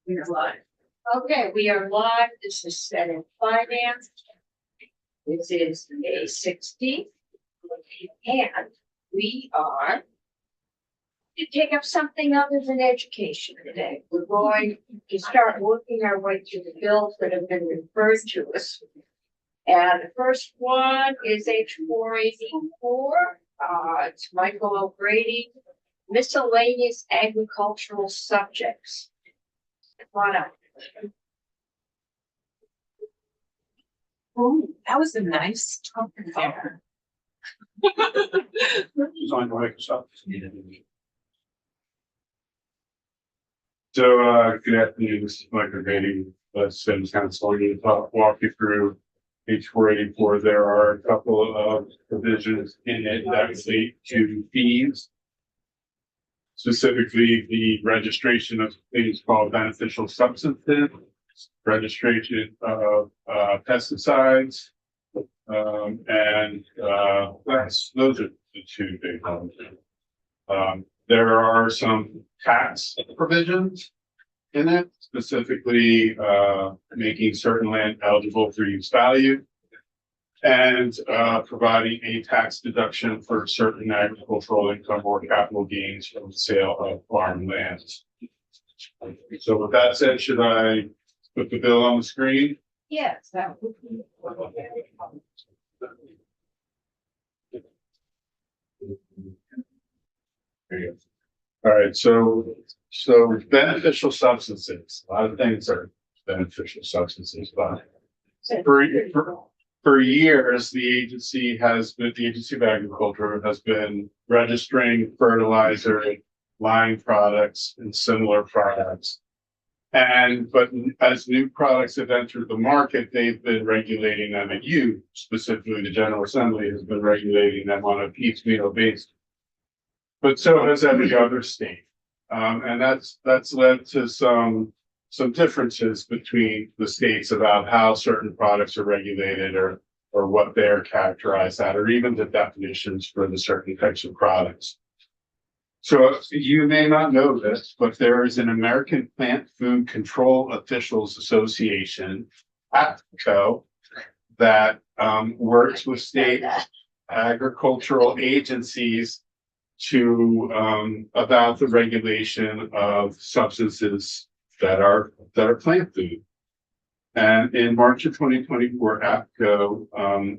We are live. Okay, we are live. This is Senate Finance. This is May 16th. And we are to take up something other than education today. We're going to start working our way through the bills that have been referred to us. And the first one is H484. It's Michael O'Grady, miscellaneous agricultural subjects. Come on up. Oh, that was a nice talk there. On Microsoft. So, good afternoon, this is Mike O'Grady, City Council. I'm going to walk you through H484. There are a couple of provisions in it that relate to fees. Specifically, the registration of things called beneficial substances, registration of pesticides, and those are the two big ones. There are some tax provisions in it, specifically making certain land eligible for use value and providing a tax deduction for certain agricultural income or capital gains from the sale of farm lands. So with that said, should I put the bill on the screen? Yes, that would be. There you go. All right, so beneficial substances, a lot of things are beneficial substances, but for years, the Agency of Agriculture has been registering fertilizer, line products, and similar products. But as new products have entered the market, they've been regulating them, and you, specifically the General Assembly, has been regulating them on a piecemeal basis. But so has every other state. And that's led to some differences between the states about how certain products are regulated or what they're characterized at, or even the definitions for the certain types of products. So you may not know this, but there is an American Plant Food Control Officials Association, APCO, that works with state agricultural agencies to about the regulation of substances that are plant food. And in March of 2024, APCO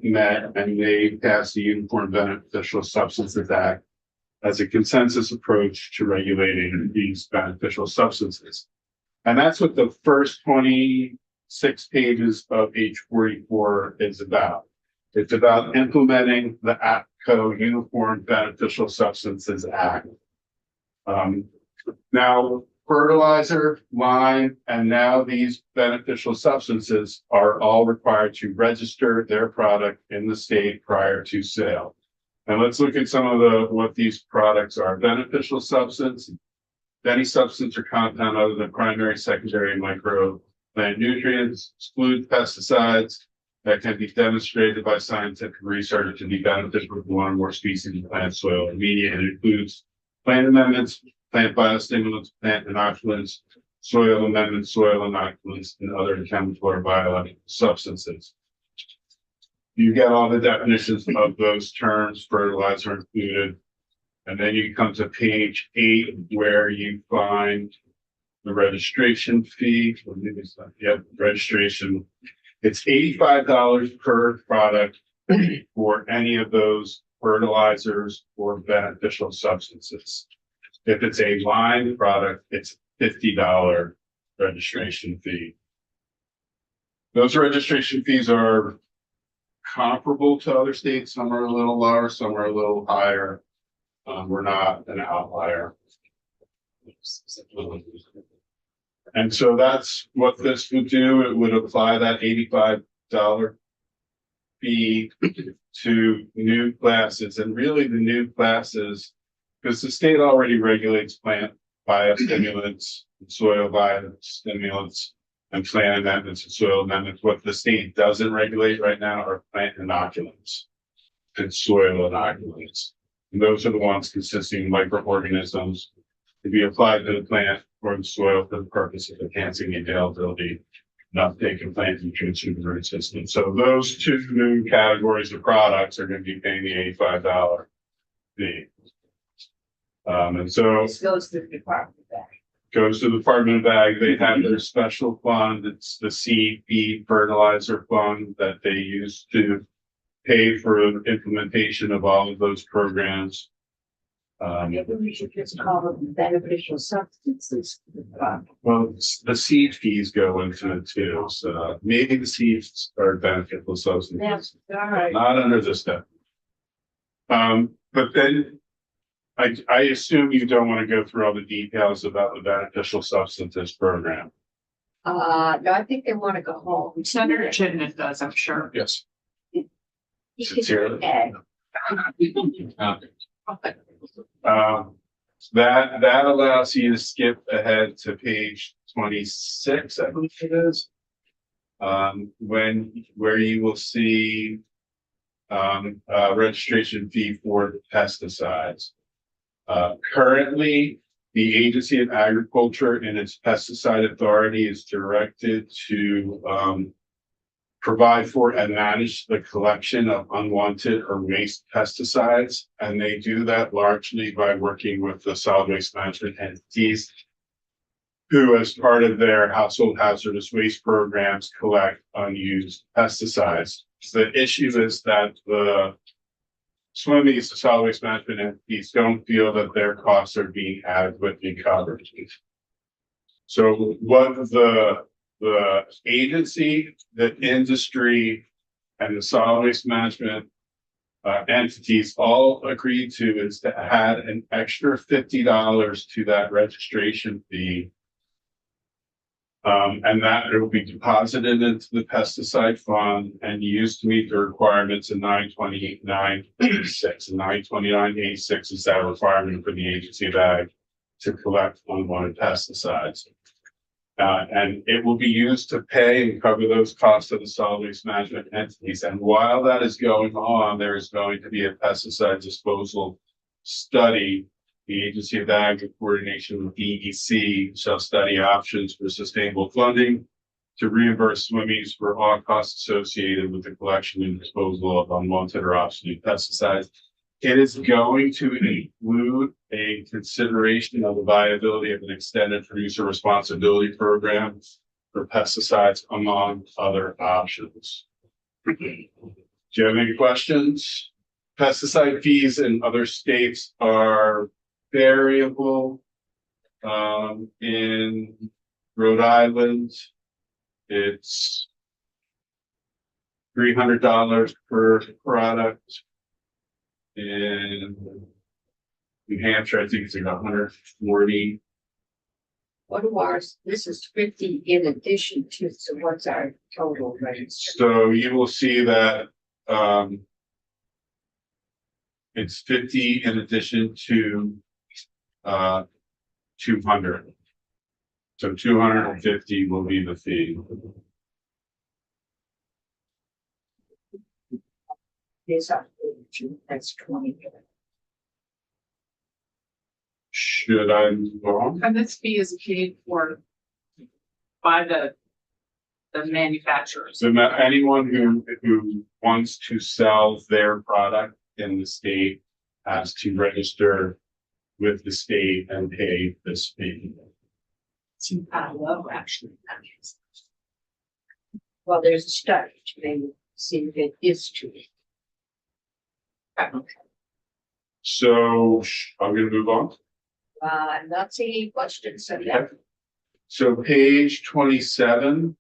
met and they passed the Uniform Beneficial Substances Act as a consensus approach to regulating these beneficial substances. And that's what the first 26 pages of H44 is about. It's about implementing the APCO Uniform Beneficial Substances Act. Now, fertilizer, lime, and now these beneficial substances are all required to register their product in the state prior to sale. And let's look at some of what these products are. Beneficial substance, any substance or compound other than primary, secondary, and micro plant nutrients, exclude pesticides that can be demonstrated by scientific research to be beneficial to one or more species of plant, soil, and media, and includes plant amendments, plant biostimulants, plant inoculants, soil amendments, soil inoculants, and other chemical or biological substances. You get all the definitions of those terms, fertilizer included. And then you come to page 8 where you find the registration fee. Registration. It's $85 per product for any of those fertilizers or beneficial substances. If it's a line product, it's $50 registration fee. Those registration fees are comparable to other states. Some are a little lower, some are a little higher. We're not an outlier. And so that's what this would do. It would apply that $85 fee to new classes, and really the new classes, because the state already regulates plant biostimulants, soil biostimulants, and plant amendments and soil amendments. What the state doesn't regulate right now are plant inoculants and soil inoculants. And those are the ones consisting of microorganisms to be applied to the plant or the soil for the purpose of enhancing the availability and uptake of plant nutrition root system. So those two new categories of products are going to be paying the $85 fee. And so This goes to the Department of Ag. goes to the Department of Ag. They have their special fund. It's the seed feed fertilizer fund that they use to pay for implementation of all of those programs. Maybe we should just call them beneficial substances. Well, the seed fees go into it too, so maybe the seeds are beneficial substances, All right. not under this step. But then I assume you don't want to go through all the details about the beneficial substances program. No, I think they want to go home. Senator Chinman does, I'm sure. Yes. He can Sincerely. ag. That allows you to skip ahead to page 26, I believe it is. Where you will see registration fee for pesticides. Currently, the Agency of Agriculture and its pesticide authority is directed to provide for and manage the collection of unwanted or waste pesticides. And they do that largely by working with the solid waste management entities who, as part of their household hazardous waste programs, collect unused pesticides. The issue is that some of these solid waste management entities don't feel that their costs are being adequately covered. So what the agency, the industry, and the solid waste management entities all agreed to is to add an extra $50 to that registration fee. And that it will be deposited into the pesticide fund and used to meet the requirements in 929.86. And 929.86 is that requirement for the Agency of Ag to collect unwanted pesticides. And it will be used to pay and cover those costs of the solid waste management entities. And while that is going on, there is going to be a pesticide disposal study. The Agency of Ag, in coordination with DEC, shall study options for sustainable funding to reimburse SWMEs for all costs associated with the collection and disposal of unwanted or obsolete pesticides. It is going to include a consideration of the viability of an extended producer responsibility program for pesticides, among other options. Do you have any questions? Pesticide fees in other states are variable. In Rhode Island, it's $300 per product. In New Hampshire, I think it's like 140. What do ours, this is 50 in addition to, so what's our total register? So you will see that it's 50 in addition to 200. So 250 will be the fee. This up to, that's 20. Should I move on? And this fee is paid for by the manufacturers. So anyone who wants to sell their product in the state has to register with the state and pay this fee. Seems kind of low, actually. Well, there's a study to maybe see if it is true. So I'm gonna move on. I'm not seeing any questions, so yeah. So page 27.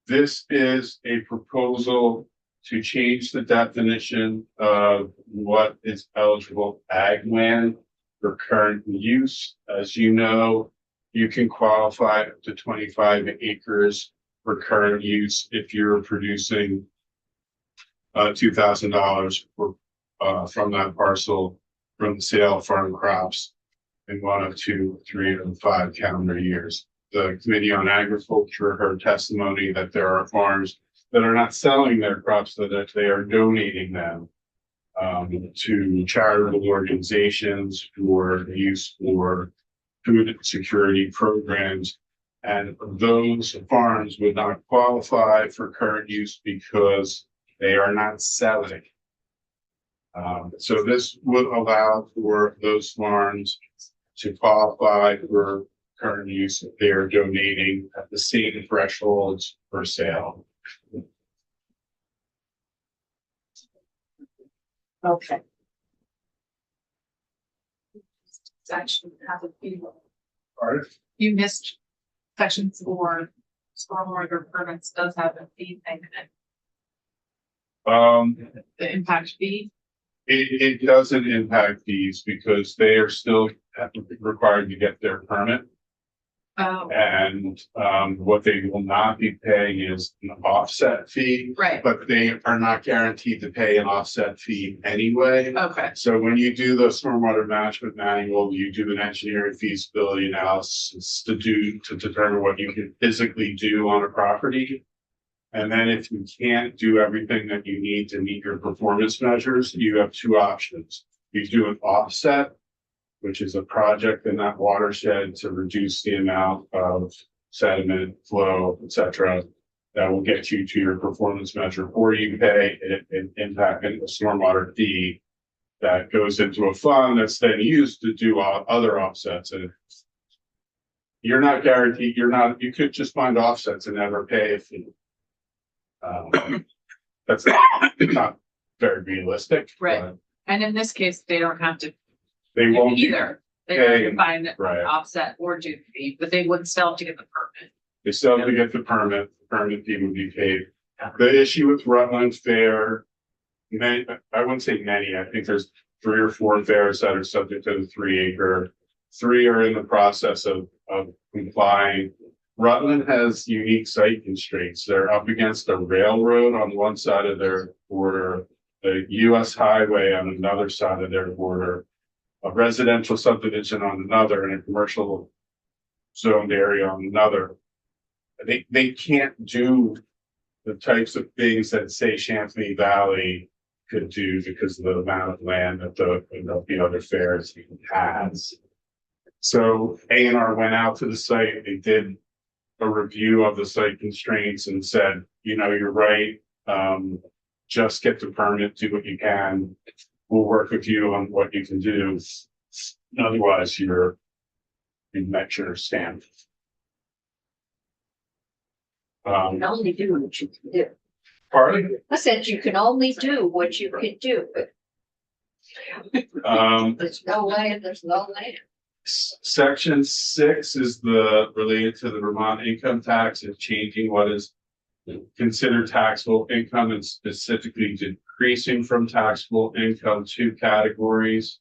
This is a proposal to change the definition of what is eligible ag land for current use. As you know, you can qualify up to 25 acres for current use if you're producing $2,000 from that parcel from the sale of farm crops in 1 of 2, 3 of 5 calendar years. The Committee on Agriculture heard testimony that there are farms that are not selling their crops, so that they are donating them to charitable organizations for use for food security programs. And those farms would not qualify for current use because they are not selling. So this would allow for those farms to qualify for current use if they are donating at the same thresholds for sale. Okay, Section has a fee. Pardon? You missed section 4. Stormwater permits does have a fee thing in it. The impact fee. It doesn't impact these because they are still required to get their permit. Oh, And what they will not be paying is an offset fee, right. but they are not guaranteed to pay an offset fee anyway. Okay. So when you do the stormwater management manual, you do an engineering feasibility analysis to determine what you can physically do on a property. And then if you can't do everything that you need to meet your performance measures, you have two options. You do an offset, which is a project in that watershed to reduce the amount of sediment flow, et cetera, that will get you to your performance measure, or you pay an impact and a stormwater fee that goes into a fund that's then used to do other offsets. And you're not guaranteed, you could just find offsets and never pay a fee. That's not very realistic. Right. But And in this case, they don't have to they do won't be, either. They don't have to paying, find an right. offset or do the fee, but they would still have to get the permit. they still have to get the permit fee would be paid. The issue with Rutland Fair, many, I wouldn't say many, I think there's 3 or 4 fairs that are subject to the 3 acre. 3 are in the process of complying. Rutland has unique site constraints. They're up against a railroad on one side of their border, the US highway on another side of their border, a residential subdivision on another, and a commercial zoned area on another. They can't do the types of things that, say, Champaign Valley could do because of the amount of land that the other fairs has. So A&R went out to the site, they did a review of the site constraints and said, you know, you're right. Just get the permit, do what you can. We'll work with you on what you can do. Otherwise, you met your standard. you can only do what you can do. Pardon? I said you can only do what you can do, but there's no land, there's no land. Section 6 is related to the Vermont income tax and changing what is considered taxable income and specifically decreasing from taxable income 2 categories.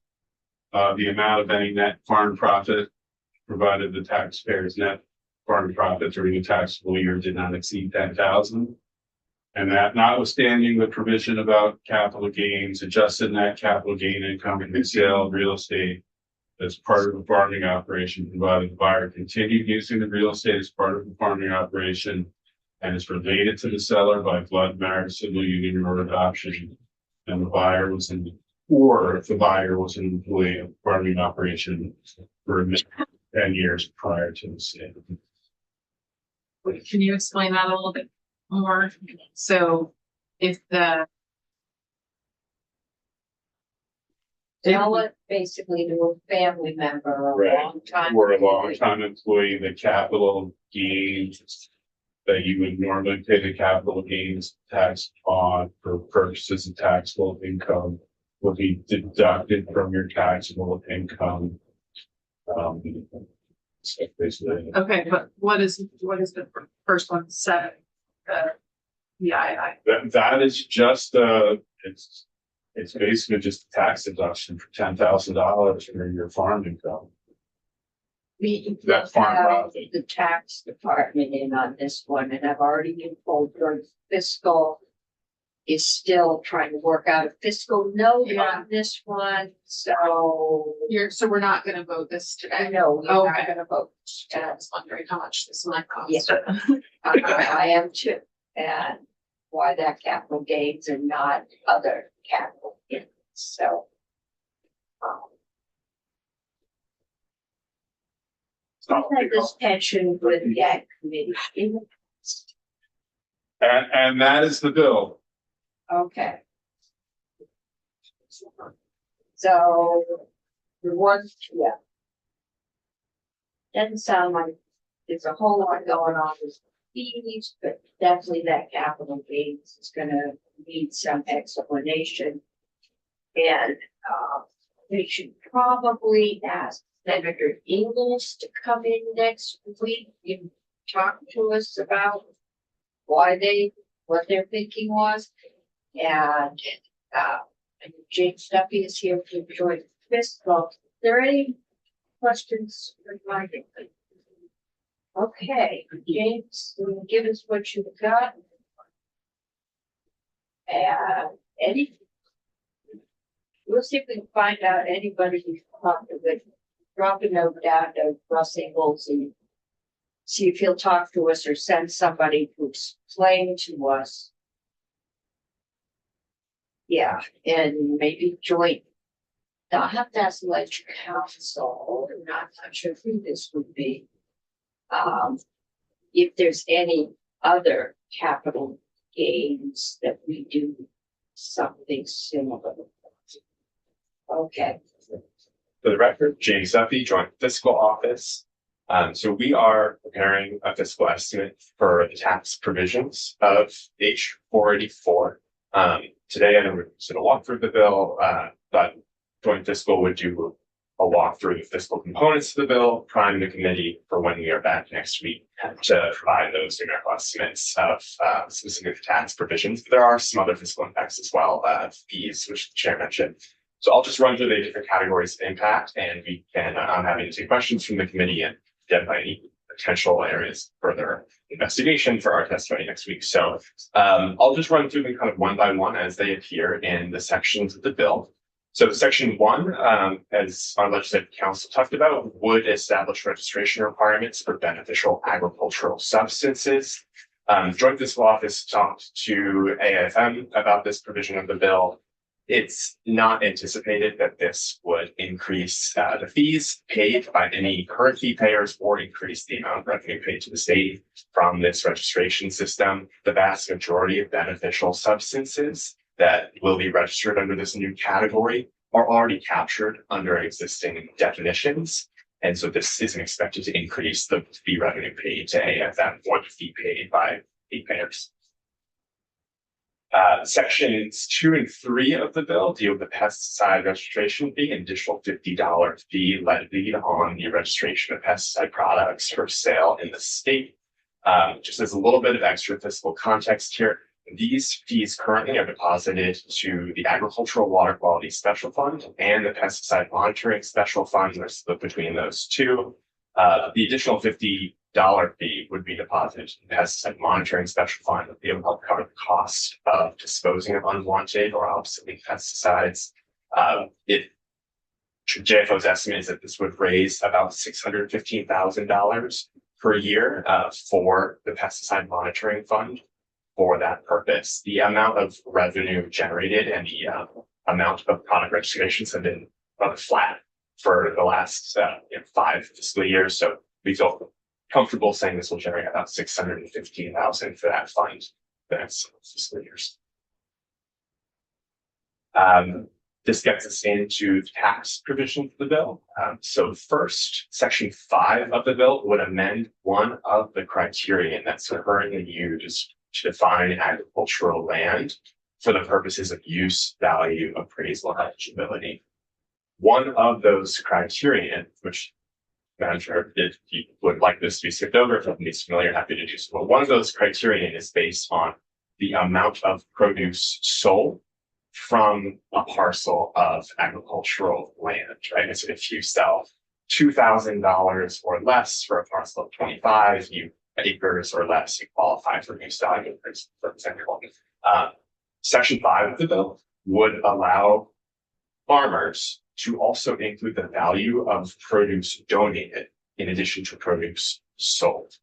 The amount of any net farm profit, provided the taxpayer's net farm profit during the taxable year did not exceed 10,000. And that notwithstanding the provision about capital gains, adjusted net capital gain income from the sale of real estate as part of the farming operation, provided the buyer continued using the real estate as part of the farming operation and is related to the seller by blood, marriage, civil union, or adoption. And the buyer was or if the buyer was an employee of the farming operation for 10 years prior to the sale. Can you explain that a little bit more? So if the Sell it basically to a family member, a Right. long time. Or a long time employee, the capital gains that you would normally pay the capital gains tax on for purposes of taxable income will be deducted from your taxable income. So basically, okay, but what is the first one? 7. Yeah, that is just it's basically just a tax deduction for $10,000 for your farm income. We That farm have profit. the tax department in on this one, and I've already been told your fiscal is still trying to work out a fiscal note Yeah. on this one, so so we're not gonna vote this I today. know we're not Okay. gonna vote. I was wondering how much this might cost. Yeah. I am too, and why that capital gains and not other capital gains, so. had this tension with the ag committee. And that is the bill. Okay. So, the one, yeah. Doesn't sound like there's a whole lot going on with fees, but definitely that capital gains is gonna need some explanation. And, we should probably ask Senator Ingles to come in next week and talk to us about what their thinking was. And, James Duffy is here to join fiscal. Are there any questions reminding me? Okay, James, give us what you've got. And Eddie? We'll see if we can find out anybody who's talked to it. Drop a note down to Russ Ingles and see if he'll talk to us or send somebody to explain to us. Yeah, and maybe joint. I'll have to ask the electric council, I'm not sure who this would be. If there's any other capital gains that we do something similar. Okay. For the record, James Duffy, Joint Fiscal Office. So we are preparing a fiscal estimate for the tax provisions of H 484. Today I'm going to walk through the bill, but Joint Fiscal would do a walk through the fiscal components of the bill, prime the committee for when we are back next week to provide those numerical estimates of specific tax provisions. There are some other fiscal impacts as well, fees, which the chair mentioned. So I'll just run through the different categories of impact, and we can, I'm happy to take questions from the committee and identify any potential areas for further investigation for our testimony next week. So I'll just run through them kind of one by one as they appear in the sections of the bill. So section 1, as our legislative council talked about, would establish registration requirements for beneficial agricultural substances. Joint Fiscal Office talked to AFM about this provision of the bill. It's not anticipated that this would increase the fees paid by any current fee payers or increase the amount of revenue paid to the state from this registration system. The vast majority of beneficial substances that will be registered under this new category are already captured under existing definitions. And so this isn't expected to increase the fee revenue paid to AFM or the fee paid by fee payers. Sections 2 and 3 of the bill deal with the pesticide registration fee, an additional $50 fee levied on the registration of pesticide products for sale in the state. Just as a little bit of extra fiscal context here, these fees currently are deposited to the Agricultural Water Quality Special Fund and the Pesticide Monitoring Special Fund. There's split between those two. The additional $50 fee would be deposited to the Pesticide Monitoring Special Fund to be able to help cover the cost of disposing of unwanted or obsolete pesticides. JFO's estimate is that this would raise about $615,000 per year for the Pesticide Monitoring Fund. For that purpose, the amount of revenue generated and the amount of product registrations have been rather flat for the last 5 fiscal years. So we feel comfortable saying this will generate about $615,000 for that fund the next fiscal years. This gets us into the tax provisions of the bill. So first, section 5 of the bill would amend one of the criteria that's currently used to define agricultural land for the purposes of use, value, appraisal, and eligibility. One of those criteria, which I'm sure if you would like this to be skipped over, if anybody's familiar, happy to do so. But one of those criteria is based on the amount of produce sold from a parcel of agricultural land, right? And so if you sell $2,000 or less for a parcel of 25, acres or less, you qualify for use value, for example. Section 5 of the bill would allow farmers to also include the value of produce donated in addition to produce sold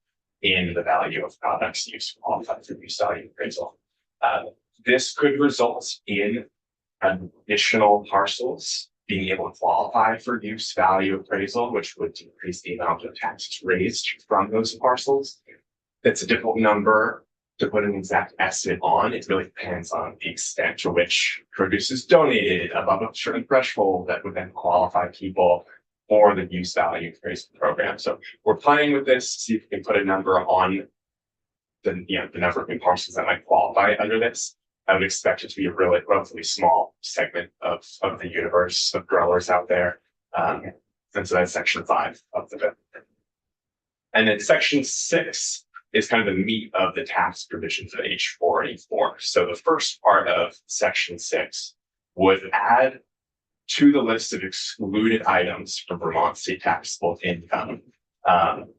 in the value of products used to qualify for use value appraisal. This could result in additional parcels being able to qualify for use value appraisal, which would decrease the amount of taxes raised from those parcels. It's a difficult number to put an exact estimate on. It really depends on the extent to which produce is donated above a certain threshold that would then qualify people for the use value appraisal program. So we're playing with this to see if we can put a number on the number of parcels that might qualify under this. I would expect it to be a relatively small segment of the universe of growers out there. And so that's section 5 of the bill. And then section 6 is kind of the meat of the tax provisions of H484. So the first part of section 6 would add to the list of excluded items from Vermont state taxable income,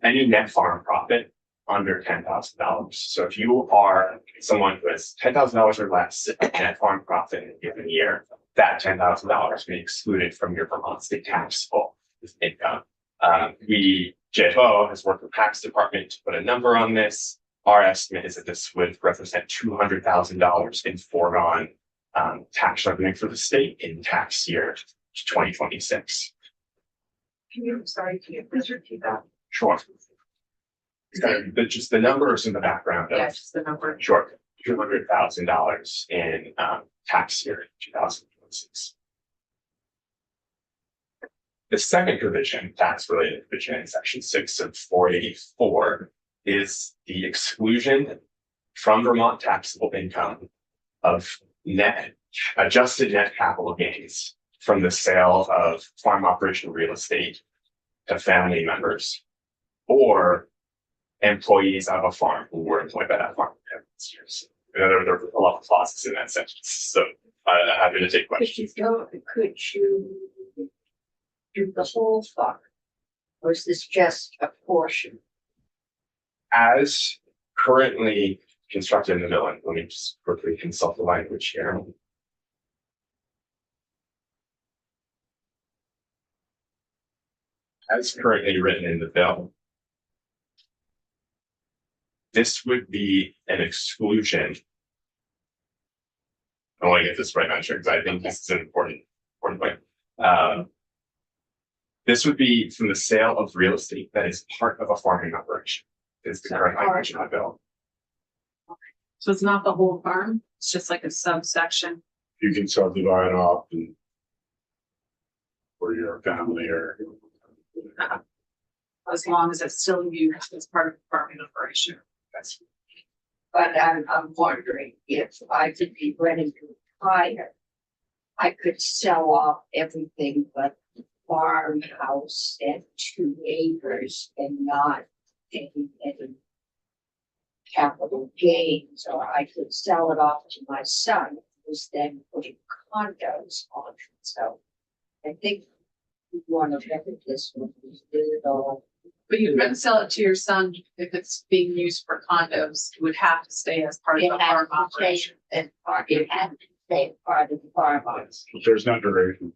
any net farm profit under $10,000. So if you are someone who has $10,000 or less net farm profit in a given year, that $10,000 will be excluded from your Vermont state taxable income. JFO has worked with the tax department to put a number on this. Our estimate is that this would represent $200,000 in foregone tax revenue for the state in tax year 2026. Can you please repeat that? Sure. Just the numbers in the background. Yeah, just the number. Sure. $200,000 in tax year 2026. The second provision, tax-related provision in section 6 of 484, is the exclusion from Vermont taxable income of adjusted net capital gains from the sale of farm operation real estate to family members or employees of a farm who were employed by that farm for 10 years. There are a lot of clauses in that sentence, so I'm happy to take questions. Could you do the whole farm? Or is this just a portion? As currently constructed in the bill, and let me just quickly consult the language here. As currently written in the bill, this would be an exclusion. I want to get this right, because I think this is an important point. This would be from the sale of real estate that is part of a farming operation. Is the current language in the bill. So it's not the whole farm, it's just like a subsection. You can subdivide off and for your family or. As long as it's still used as part of the farming operation. That's But I'm wondering if I could be ready to retire, I could sell off everything but the farmhouse and 2 acres and not taking any capital gains, or I could sell it off to my son, who's then putting condos on it. So I think we want to look at this one, we did it all. But you couldn't sell it to your son if it's being used for condos, it would have to stay as part of It the had farm to stay operation. as part, it had to stay part of the farmhouse. There's no duration.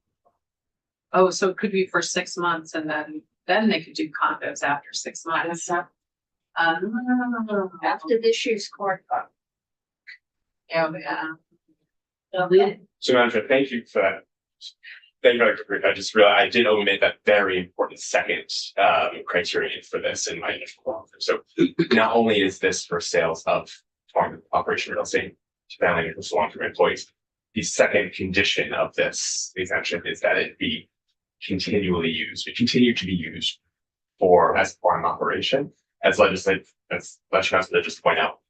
Oh, so it could be for 6 months and then they could do condos after 6 months. After this year's corn crop. Yeah. So, Madam Chair, thank you for that. Thank you for that. I just realized I did omit that very important second criterion for this in my initial offer. So not only is this for sales of farm operation real estate to family members, long-term employees, the second condition of this exemption is that it be continually used. It continue to be used as a farm operation. As legislature just point out,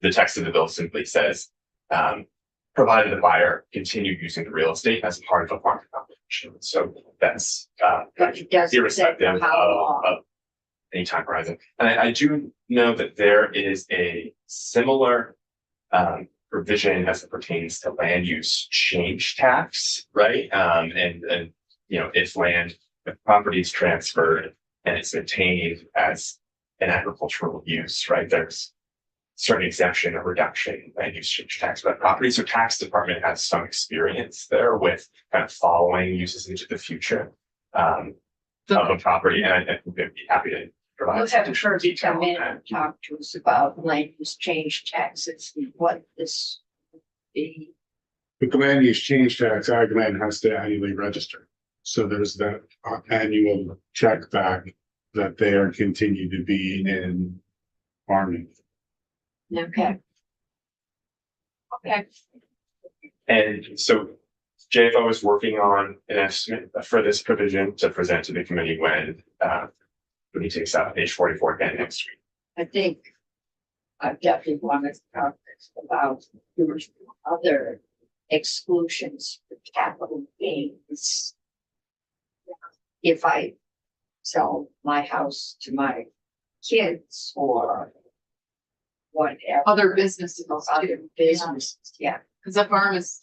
the text of the bill simply says, provided the buyer continue using the real estate as part of a farming operation. So that's But it doesn't say irrespective for how long. of any time horizon. And I do know that there is a similar provision as it pertains to land use change tax, right? And if property is transferred and it's maintained as an agricultural use, right? There's certain exemption or reduction in land use change tax, but properties or tax department has some experience there with kind of following uses into the future of a property, and I think they'd be happy to provide We'll some have additional her to detail come on in that. and talk to us about land use change taxes and what this would be. With the land use change tax, Ag Land has to annually register. So there's that annual check back that they are continue to be in farming. Okay. Okay, And so JFO is working on an estimate for this provision to present to the committee when he takes out page 44 again next week. I think I definitely want to talk about your other exclusions for capital gains. If I sell my house to my kids or whatever. Other businesses Or too, other businesses, yeah. because a farm is,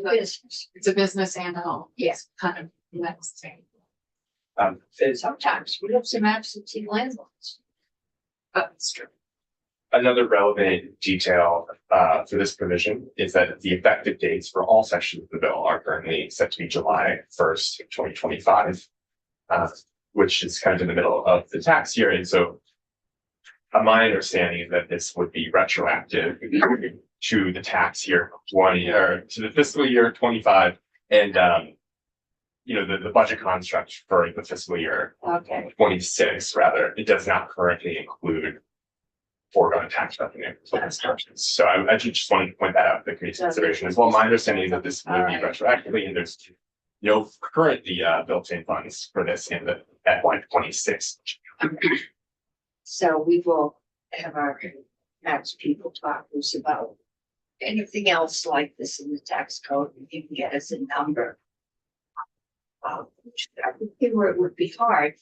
Business, it's a business and a home. yes. Kind of next thing. Sometimes we have some absentee landlords. That's true. Another relevant detail for this provision is that the effective dates for all sections of the bill are currently set to be July 1st, 2025, which is kind of in the middle of the tax year. And so my understanding is that this would be retroactive to the tax year 20 or to the fiscal year 25. And, the budget construct for the fiscal year Okay, 26, rather, it does not currently include foregone tax revenue. So I just wanted to point that out for the committee's consideration as well. My understanding is that this would be retroactively, and there's no currently built-in funds for this in the FY 26. so we will have our tax people talk to us about anything else like this in the tax code. If you can get us a number. I think it would be hard,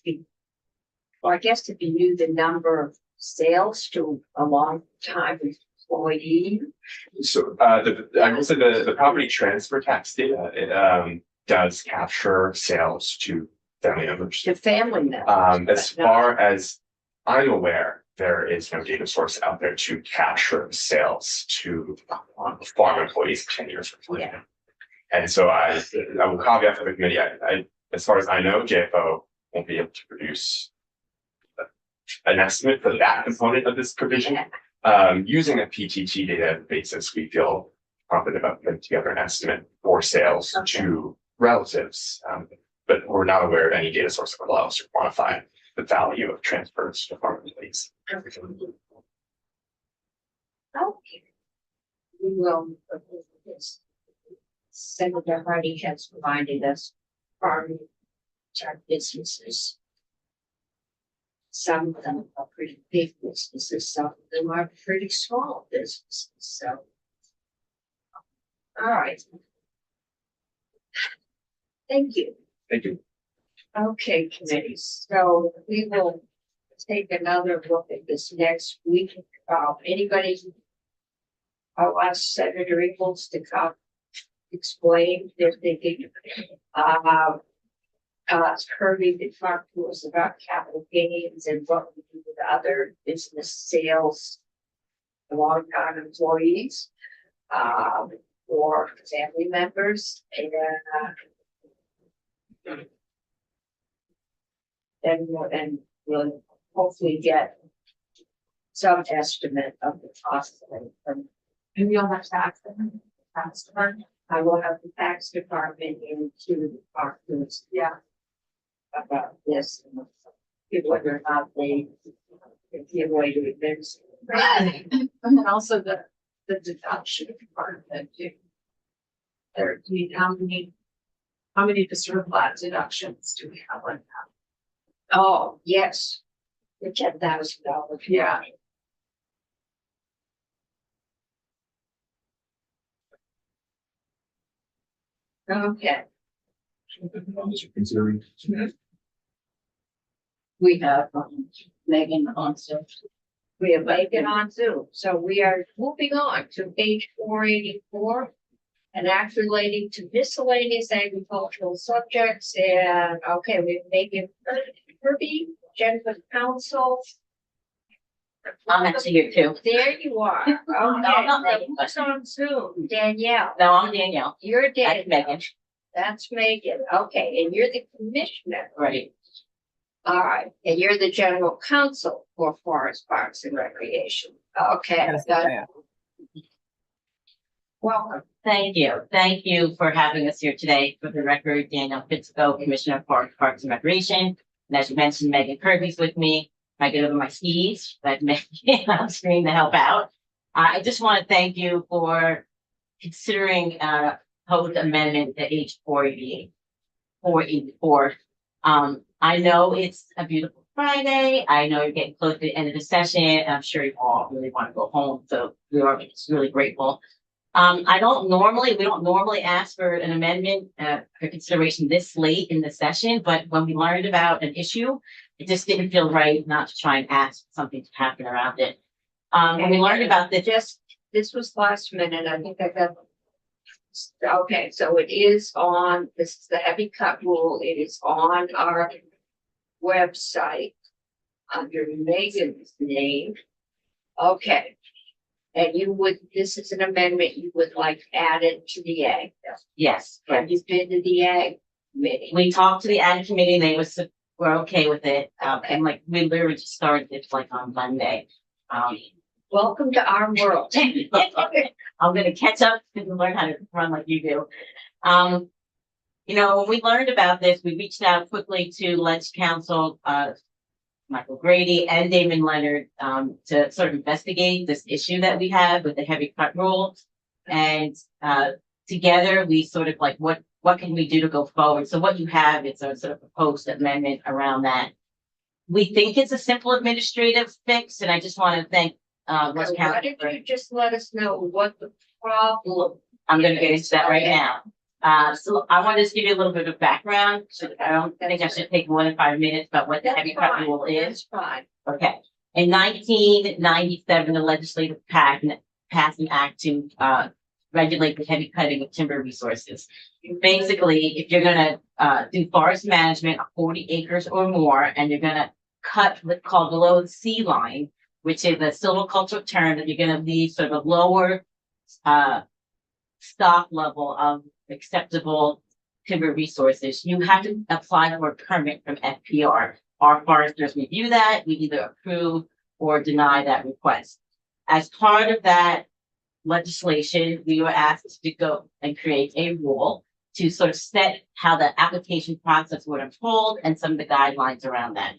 or I guess if you knew the number of sales to a long time employee. So I will say the property transfer tax data, it does capture sales to family members. To family members. As far as I'm aware, there is no data source out there to capture sales to farm employees 10 years before. Yeah. And so I will caveat for the committee, I, as far as I know, JFO won't be able to produce an estimate for that component of this provision. Using a PTT data basis, we feel confident about putting together an estimate for sales to relatives. But we're not aware of any data source that will allow us to quantify the value of transfers to farm employees. Okay. We will. Senator Hardy has reminded us farming type businesses. Some of them are pretty big businesses, some of them are pretty small businesses, so. All right. Thank you. Thank you. Okay, committees, so we will take another look at this next week. Anybody? I'll ask Senator Eagles to come explain their thinking. Kirby did talk to us about capital gains and what we do with other business sales. Long-time employees, or family members, and we'll hopefully get some estimate of the cost from. And you'll have to ask them. Tax department. I will have the tax department into the departments. Yeah. About this, and whether or not they give away to administer. And then also the deduction part of it too. There, I mean, how many deferred flat deductions do we have like that? Oh, yes. The $10,000. Yeah. Okay, Considering. we have Megan on Zoom. We have Megan on Zoom, so we are moving on to page 484. An act relating to miscellaneous agricultural subjects, and okay, we've Megan Kirby, General Counsel. I'm actually here too. There you are. Okay, I'm not so Megan. who's on Zoom? Danielle. No, I'm Danielle. You're That's Danielle. Megan. That's Megan. Okay, and you're the commissioner. Right. All right, and you're the general counsel for Forest Parks and Recreation. Okay, got it. Welcome. Thank you. Thank you for having us here today. For the record, Danielle Fitzko, Commissioner for Parks and Recreation. And as you mentioned, Megan Kirby's with me. I get over my skis, but Megan on screen to help out. I just want to thank you for considering code amendment to H 484. I know it's a beautiful Friday. I know you're getting close to the end of the session. I'm sure you all really want to go home. So we are just really grateful. We don't normally ask for an amendment for consideration this late in the session, but when we learned about an issue, it just didn't feel right not to try and ask something to happen around it. When we learned about this, This was last minute, I think I got. Okay, so it is on, this is the heavy cut rule, it is on our website under Megan's name. Okay. And you would, this is an amendment you would like added to the ag. yes, Have you been to the ag committee? we talked to the ad committee, and they were okay with it. And like, we literally just started it like on Monday. Welcome to our world. I'm gonna catch up and learn how to run like you do. You know, when we learned about this, we reached out quickly to Ledge Council, Michael Grady and Damon Leonard, to sort of investigate this issue that we have with the heavy cut rule. And together we sort of like, what can we do to go forward? So what you have is a sort of proposed amendment around that. We think it's a simple administrative fix, and I just want to thank Ledge Why Council. don't you just let us know what the problem? I'm gonna get into that right now. So I want to just give you a little bit of background. So I don't think I should take more than 5 minutes about what the heavy cut rule is. That's fine. Okay. In 1997, the legislature passed an act to regulate the heavy cutting of timber resources. Basically, if you're gonna do forest management of 40 acres or more, and you're gonna cut what's called below the sea line, which is a silvicultural term, that you're gonna leave sort of a lower stock level of acceptable timber resources, you have to apply for a permit from FPR. Our foresters review that, we either approve or deny that request. As part of that legislation, we were asked to go and create a rule to sort of set how the application process would unfold and some of the guidelines around that.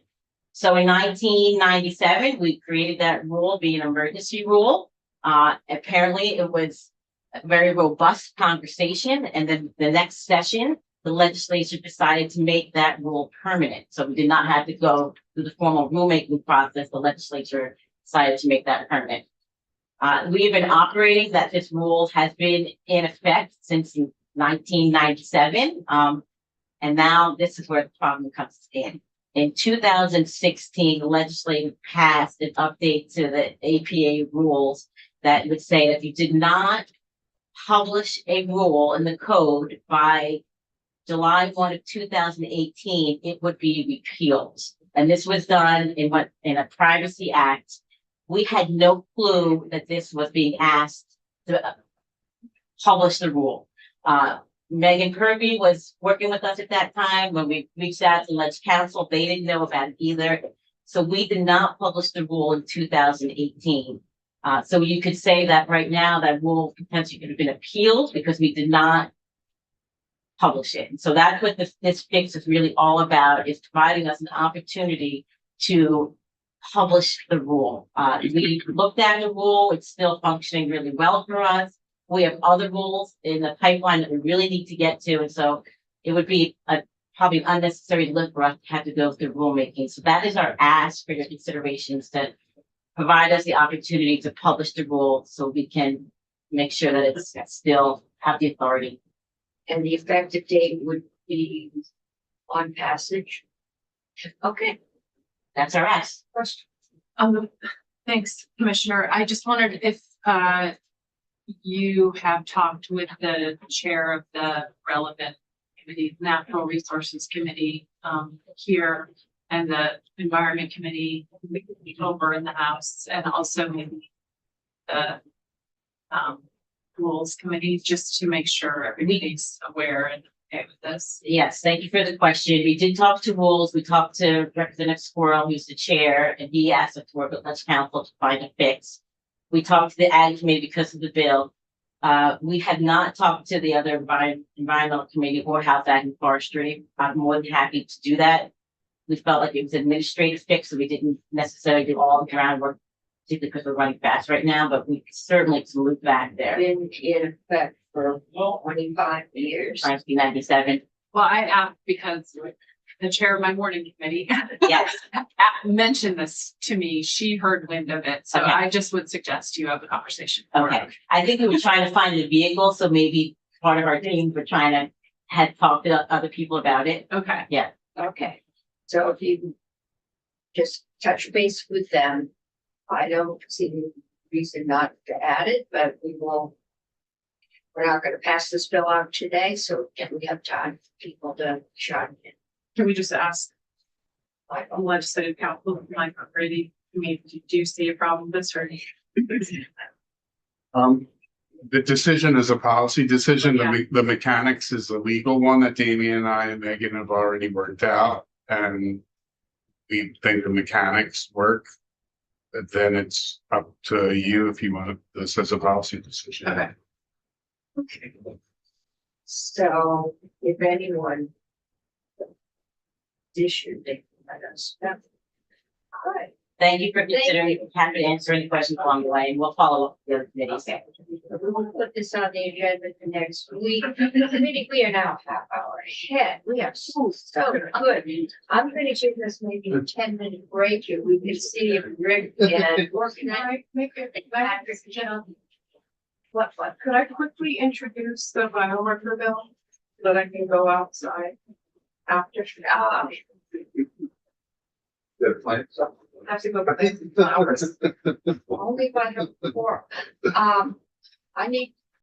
So in 1997, we created that rule, being an emergency rule. Apparently it was a very robust conversation, and then the next session, the legislature decided to make that rule permanent. So we did not have to go through the formal rulemaking process. The legislature decided to make that permanent. We have been operating that this rule has been in effect since 1997. And now this is where the problem comes in. In 2016, the legislature passed an update to the APA rules that would say that if you did not publish a rule in the code by July 1 of 2018, it would be repealed. And this was done in a privacy act. We had no clue that this was being asked to publish the rule. Megan Kirby was working with us at that time. When we reached out to Ledge Council, they didn't know about it either. So we did not publish the rule in 2018. So you could say that right now that rule potentially could have been appealed because we did not publish it. And so that's what this fix is really all about, is providing us an opportunity to publish the rule. We looked at the rule, it's still functioning really well for us. We have other rules in the pipeline that we really need to get to. And so it would be probably an unnecessary lift for us to have to go through rulemaking. So that is our ask for your considerations, to provide us the opportunity to publish the rule so we can make sure that it's still have the authority. And the effective date would be on passage. Okay. That's our ask. Thanks, Commissioner. I just wondered if you have talked with the chair of the relevant committee, Natural Resources Committee, here, and the Environment Committee over in the House, and also maybe the Rules Committee, just to make sure everybody's aware and okay with this. Yes, thank you for the question. We did talk to Rules. We talked to Representative Squirrel, who's the chair, and he asked us to work with Ledge Council to find a fix. We talked to the Ag Committee because of the bill. We have not talked to the other environmental committee or Health Ag and Forestry. I'm more than happy to do that. We felt like it was an administrative fix, so we didn't necessarily do all the groundwork, particularly because we're running fast right now, but we certainly can loop back there. Been in effect for 25 years. 1997, Well, I asked because the chair of my morning committee yes. mentioned this to me. She heard wind of it. So Okay. I just would suggest you have a conversation. Okay, I think we were trying to find a vehicle, so maybe part of our team were trying to, had talked to other people about it. Okay. Okay, so if you just touch base with them, I don't see any reason not to add it, but we will. We're not gonna pass this bill out today, so we have time for people to chime in. Can we just ask like a legislative council, like Brady, I mean, do you see a problem with this or? The decision is a policy decision. Yeah. The mechanics is a legal one that Damien and I and Megan have already worked out. And we think the mechanics work. But then it's up to you if you want this as a policy decision. Okay. Okay. So if anyone. Issue, they can let us know. All right. Thank you for considering, happy to answer any questions along the way, and we'll follow up with the other committees. Okay, we will put this on the agenda for next week. Committee, we are now half hour ahead. We are so good. I'm gonna give us maybe a 10-minute break here. We can see if Rick can organize. What? Could I quickly introduce the biomarker bill so that I can go outside after? Have to go back to flowers. Only by the four. I need